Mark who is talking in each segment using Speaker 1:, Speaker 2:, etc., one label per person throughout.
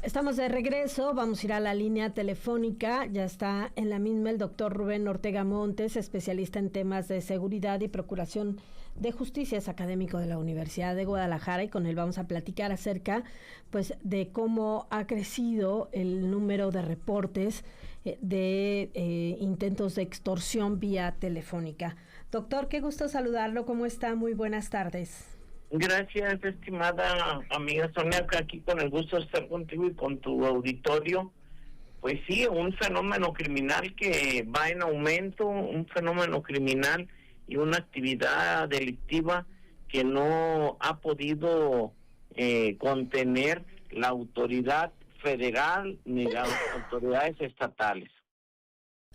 Speaker 1: Estamos de regreso, vamos a ir a la línea telefónica, ya está en la misma el doctor Rubén Ortega Montes, especialista en temas de seguridad y procuración de justicia, es académico de la Universidad de Guadalajara y con él vamos a platicar acerca pues de cómo ha crecido el número de reportes de intentos de extorsión vía telefónica. Doctor, qué gusto saludarlo, ¿cómo está? Muy buenas tardes.
Speaker 2: Gracias, estimada amiga Sonia, aquí con el gusto de estar contigo y con tu auditorio. Pues sí, un fenómeno criminal que va en aumento, un fenómeno criminal y una actividad delictiva que no ha podido contener la autoridad federal ni las autoridades estatales.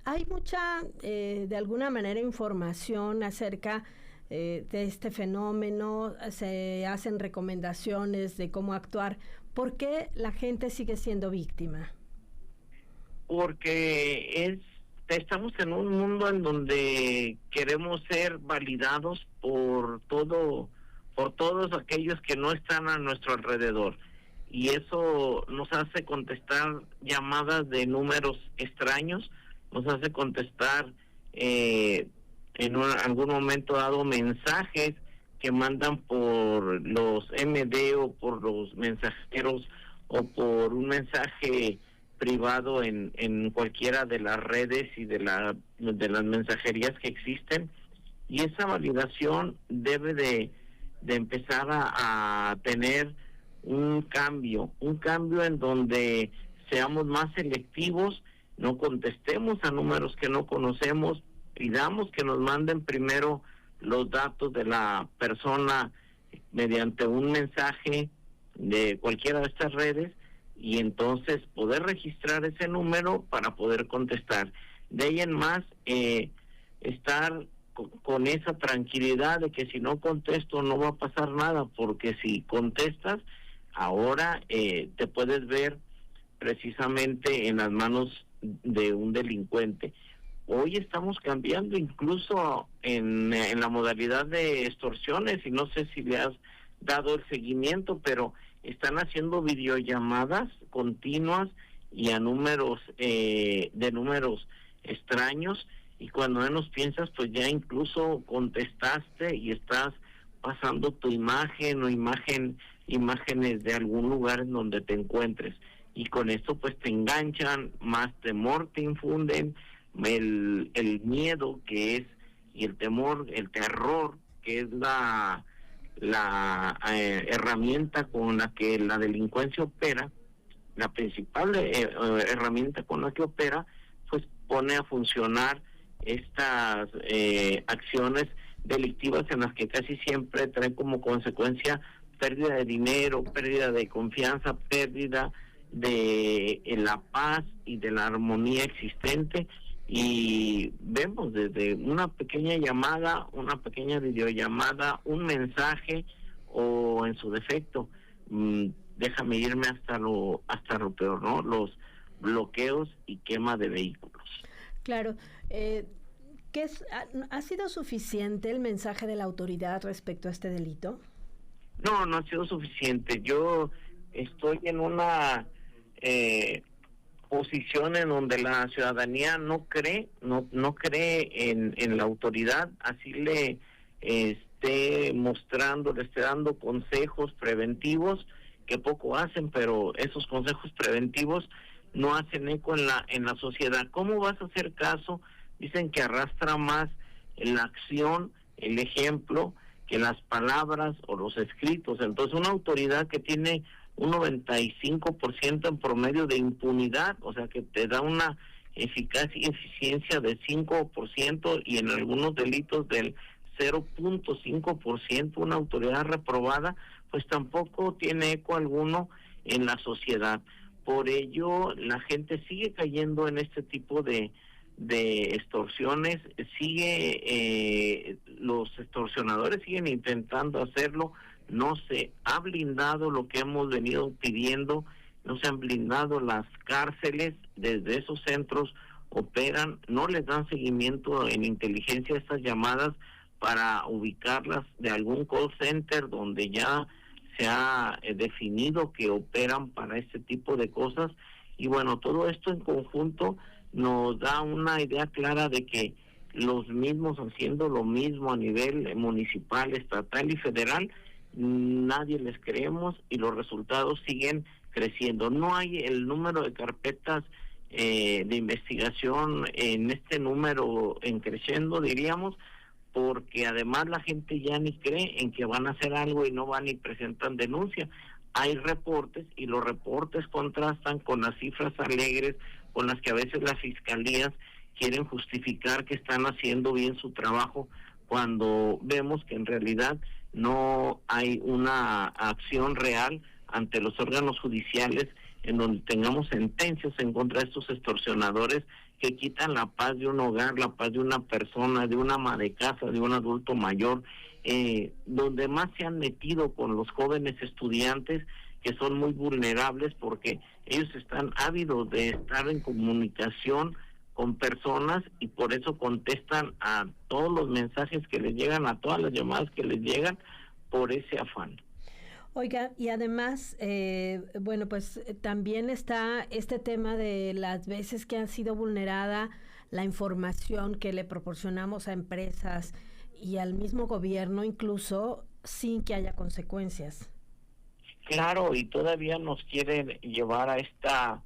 Speaker 1: Hay mucha, de alguna manera, información acerca de este fenómeno, se hacen recomendaciones de cómo actuar. ¿Por qué la gente sigue siendo víctima?
Speaker 2: Porque estamos en un mundo en donde queremos ser validados por todos aquellos que no están a nuestro alrededor, y eso nos hace contestar llamadas de números extraños, nos hace contestar algún momento dado mensajes que mandan por los MD o por los mensajeros o por un mensaje privado en cualquiera de las redes y de las mensajerías que existen, y esa validación debe de empezar a tener un cambio en donde seamos más selectivos, no contestemos a números que no conocemos, pidamos que nos manden primero los datos de la persona mediante un mensaje de cualquiera de estas redes, y entonces poder registrar ese número para poder contestar. De ahí en más, estar con esa tranquilidad de que si no contesto no va a pasar nada, porque si contestas, ahora te puedes ver precisamente en las manos de un delincuente. Hoy estamos cambiando incluso en la modalidad de extorsiones, y no sé si le has dado el seguimiento, pero están haciendo videollamadas continuas y a números de números extraños, y cuando menos piensas pues ya incluso contestaste y estás pasando tu imagen o imágenes de algún lugar en donde te encuentres, y con esto pues te enganchan, más temor te infunden, el miedo que es, y el temor, el terror que es la herramienta con la que la delincuencia opera, la principal herramienta con la que opera, pues pone a funcionar estas acciones delictivas, en las que casi siempre traen como consecuencia pérdida de dinero, pérdida de confianza, pérdida de la paz y de la armonía existente. Y vemos desde una pequeña llamada, una pequeña videollamada, un mensaje, o en su defecto, déjame irme hasta lo peor, ¿no? Los bloqueos y quema de vehículos.
Speaker 1: Claro. ¿Ha sido suficiente el mensaje de la autoridad respecto a este delito?
Speaker 2: No ha sido suficiente. Yo estoy en una posición en donde la ciudadanía no cree en la autoridad, así le esté mostrando, le esté dando consejos preventivos, que poco hacen, pero esos consejos preventivos no hacen eco en la sociedad. ¿Cómo vas a hacer caso? Dicen que arrastra más la acción, el ejemplo, que las palabras o los escritos. Entonces, una autoridad que tiene un 95% en promedio de impunidad, o sea que te da una eficacia y eficiencia de 5%, y en algunos delitos del 0.5%, una autoridad reprobada, pues tampoco tiene eco alguno en la sociedad. Por ello, la gente sigue cayendo en este tipo de extorsiones, los extorsionadores siguen intentando hacerlo. No se ha blindado lo que hemos venido pidiendo, no se han blindado las cárceles, desde esos centros operan, no les dan seguimiento en inteligencia a estas llamadas para ubicarlas de algún call center donde ya se ha definido que operan para este tipo de cosas. Y bueno, todo esto en conjunto nos da una idea clara de que los mismos haciendo lo mismo a nivel municipal, estatal y federal, nadie les creemos y los resultados siguen creciendo. No hay el número de carpetas de investigación en este número en creciendo, diríamos, porque además la gente ya ni cree en que van a hacer algo y no van y presentan denuncia. Hay reportes y los reportes contrastan con las cifras alegres con las que a veces las fiscalías quieren justificar que están haciendo bien su trabajo, cuando vemos que en realidad no hay una acción real ante los órganos judiciales en donde tengamos sentencias en contra de estos extorsionadores que quitan la paz de un hogar, la paz de una persona, de una ama de casa, de un adulto mayor, donde más se han metido con los jóvenes estudiantes, que son muy vulnerables porque ellos están ávidos de estar en comunicación con personas y por eso contestan a todos los mensajes que les llegan, a todas las llamadas que les llegan, por ese afán.
Speaker 1: Oiga, y además, bueno, pues también está este tema de las veces que han sido vulnerada la información que le proporcionamos a empresas y al mismo gobierno, incluso sin que haya consecuencias.
Speaker 2: Claro, y todavía nos quieren llevar a esta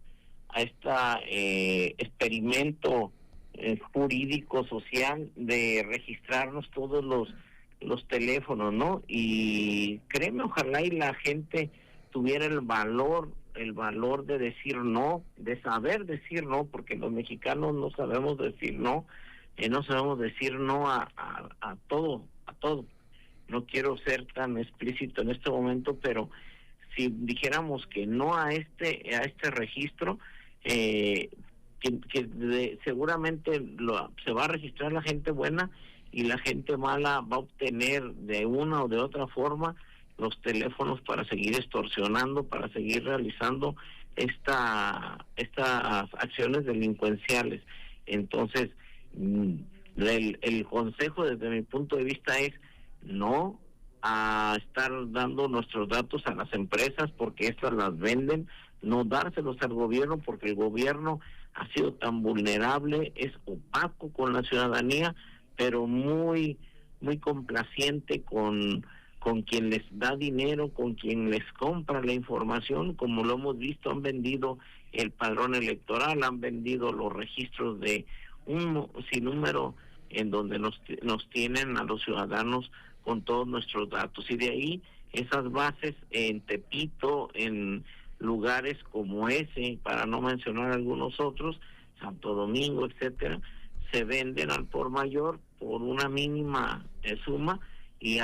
Speaker 2: experimento jurídico social de registrarnos todos los teléfonos, ¿no? Y créeme, ojalá y la gente tuviera el valor de decir no, de saber decir no, porque los mexicanos no sabemos decir no, no sabemos decir no a todo. No quiero ser tan explícito en este momento, pero si dijéramos que no a este registro, seguramente se va a registrar la gente buena y la gente mala va a obtener de una o de otra forma los teléfonos para seguir extorsionando, para seguir realizando estas acciones delincuenciales. Entonces, el consejo desde mi punto de vista es no a estar dando nuestros datos a las empresas porque estas las venden, no dárselos al gobierno porque el gobierno ha sido tan vulnerable, es opaco con la ciudadanía, pero muy complaciente con quien les da dinero, con quien les compra la información, como lo hemos visto, han vendido el padrón electoral, han vendido los registros de un sinnúmero en donde nos tienen a los ciudadanos con todos nuestros datos, y de ahí esas bases en Tepito, en lugares como ese, para no mencionar algunos otros, Santo Domingo, etcétera, se venden al por mayor por una mínima suma, y de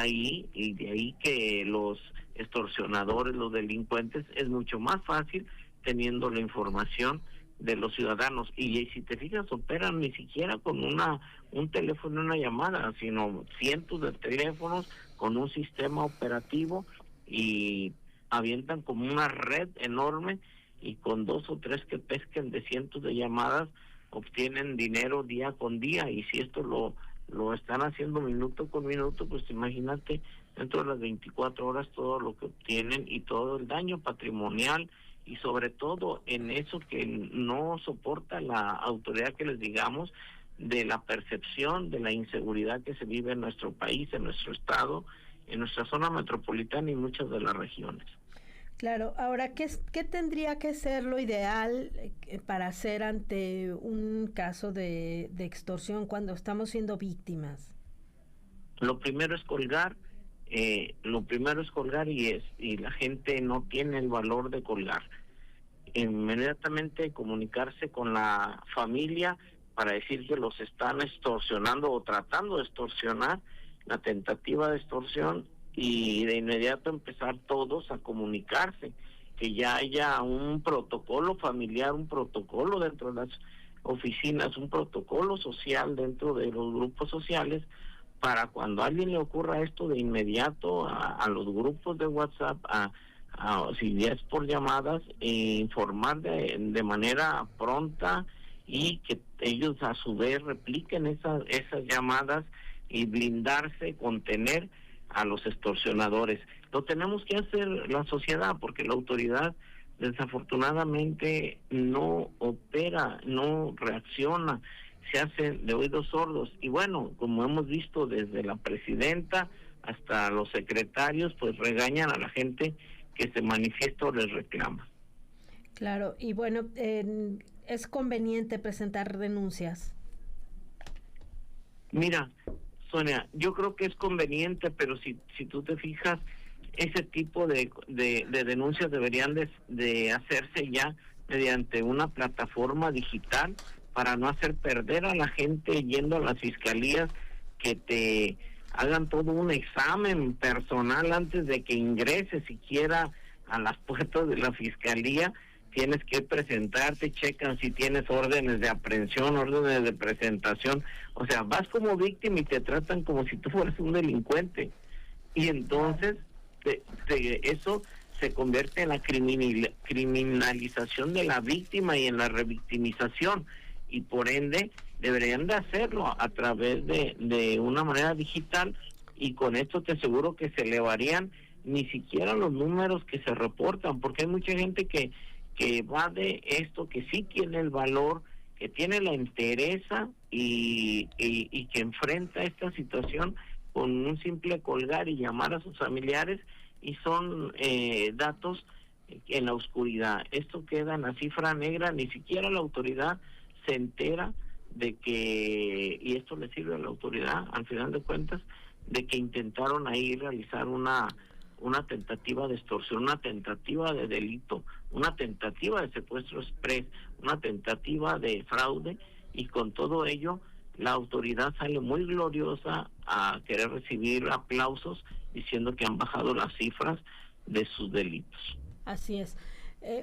Speaker 2: ahí que los extorsionadores, los delincuentes, es mucho más fácil teniendo la información de los ciudadanos. Y si te fijas, operan ni siquiera con un teléfono, una llamada, sino cientos de teléfonos con un sistema operativo, y avientan como una red enorme, y con 2 o 3 que pesquen de cientos de llamadas obtienen dinero día con día. Y si esto lo están haciendo minuto con minuto, pues imagínate dentro de las 24 horas todo lo que obtienen y todo el daño patrimonial, y sobre todo en eso que no soporta la autoridad que les digamos, de la percepción de la inseguridad que se vive en nuestro país, en nuestro estado, en nuestra zona metropolitana y muchas de las regiones.
Speaker 1: Claro, ahora, ¿qué tendría que ser lo ideal para hacer ante un caso de extorsión cuando estamos siendo víctimas?
Speaker 2: Lo primero es colgar, y la gente no tiene el valor de colgar. Inmediatamente comunicarse con la familia para decir que los están extorsionando o tratando de extorsionar, la tentativa de extorsión, y de inmediato empezar todos a comunicarse, que ya haya un protocolo familiar, un protocolo dentro de las oficinas, un protocolo social dentro de los grupos sociales, para cuando a alguien le ocurra esto, de inmediato a los grupos de WhatsApp, si ya es por llamadas, informar de manera pronta, y que ellos a su vez repliquen esas llamadas y blindarse, contener a los extorsionadores. lo tenemos que hacer la sociedad, porque la autoridad desafortunadamente no opera, no reacciona, se hace de oídos sordos. Y bueno, como hemos visto desde la presidenta hasta los secretarios, pues regañan a la gente que se manifiesta o les reclama.
Speaker 1: Claro, y bueno, ¿es conveniente presentar denuncias?
Speaker 2: Mira, Sonia, yo creo que es conveniente, pero si tú te fijas, ese tipo de denuncias deberían de hacerse ya mediante una plataforma digital para no hacer perder a la gente yendo a las fiscalías, que te hagan todo un examen personal antes de que ingreses siquiera a las puertas de la fiscalía. Tienes que presentarte, checan si tienes órdenes de aprehensión, órdenes de presentación. O sea, vas como víctima y te tratan como si tú fueras un delincuente. Y entonces eso se convierte en la criminalización de la víctima y en la revictimización. Y por ende deberían de hacerlo a través de una manera digital, y con esto te aseguro que se elevarían ni siquiera los números que se reportan, porque hay mucha gente que va de esto, que sí tiene el valor, que tiene la entereza y que enfrenta esta situación con un simple colgar y llamar a sus familiares, y son datos en la oscuridad. Esto queda en la cifra negra, ni siquiera la autoridad se entera de que, y esto le sirve a la autoridad al final de cuentas, de que intentaron ahí realizar una tentativa de extorsión, una tentativa de delito, una tentativa de secuestro express, una tentativa de fraude, y con todo ello la autoridad sale muy gloriosa a querer recibir aplausos diciendo que han bajado las cifras de sus delitos.
Speaker 1: Así es.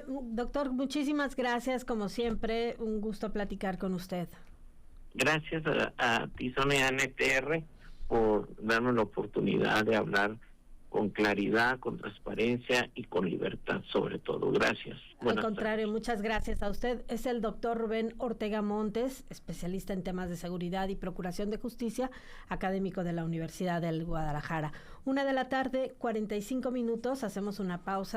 Speaker 1: Doctor, muchísimas gracias, como siempre, un gusto platicar con usted.
Speaker 2: Gracias a ti, Sonia NTR, por darnos la oportunidad de hablar con claridad, con transparencia y con libertad sobre todo. Gracias.
Speaker 1: Al contrario, muchas gracias a usted. Es el doctor Rubén Ortega Montes, especialista en temas de seguridad y procuración de justicia, académico de la Universidad del Guadalajara. 1:45 p.m, hacemos una pausa.